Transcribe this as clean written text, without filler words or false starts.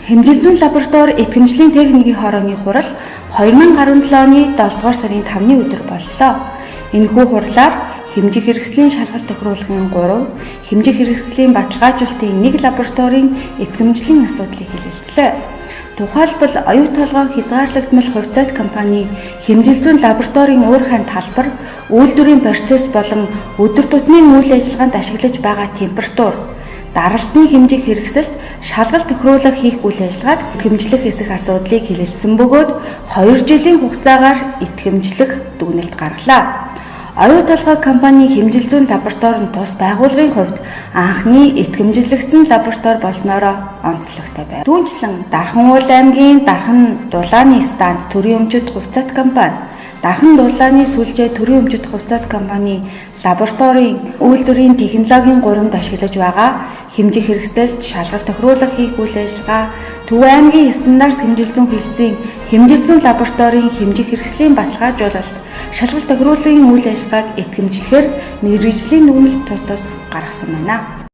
Хэмжил зүйн лаборатори итгэмжлийн техникийн хорооны хурал 2017 оны 7 дугаар сарын 5-ны өдөр боллоо. Энэхүү хурлаар хэмжих хэрэгслийн шалгалт тохируулгын 3, хэмжих хэрэгслийн баталгаажуулалтын 1 лабораторийн итгэмжлийн асуудлыг хэлэлцлээ. Тухайлбал оюу толгой хязгаарлагдмал хувьцаат компани хэмжил зүйн лабораторийн уурхайн талбар, үйлдвэрийн процесс болон өдөр тутмын үйл ажиллагаанд ашиглаж байгаа температур, даралтны хэмжих хэрэгсэлт шалгалт тохируулга хийх үйл ажиллагааг итгэмжлэх хэсэг асуудлыг хэлэлцсэн бөгөөд 2 жилийн хугацаагаар итгэмжлэх дүгнэлт гаргалаа. Оюу толгой компани хэмжил зүйн лабораторийн тус байгууллагын хувьд анхны итгэмжлэгдсэн лаборатори болсноороо онцлогтой байна. Түүнчлэн Дархан уул аймгийн Дархан дулааны станд төрийн өмчит хувьцаат компани, Дархан дулааны сүлжээ төрийн өмчит хувьцаат компани лабораторийн үйлдвэрийн технологийн гурамд ашиглаж байгаа хэмжих хэрэгсэлд шалгалт тохируулга хийх үйл ажиллагаа, Төв аймгийн стандарт хэмжил зүйн хэлтсийн хэмжил зүйн лабораторийн хэмжих хэрэгслийн баталгаажуулалт, шалгалт тохируулгын үйл ажиллагааг итгэмжлэхээр мэргэжлийн дүгнэлт тус гаргасан байна.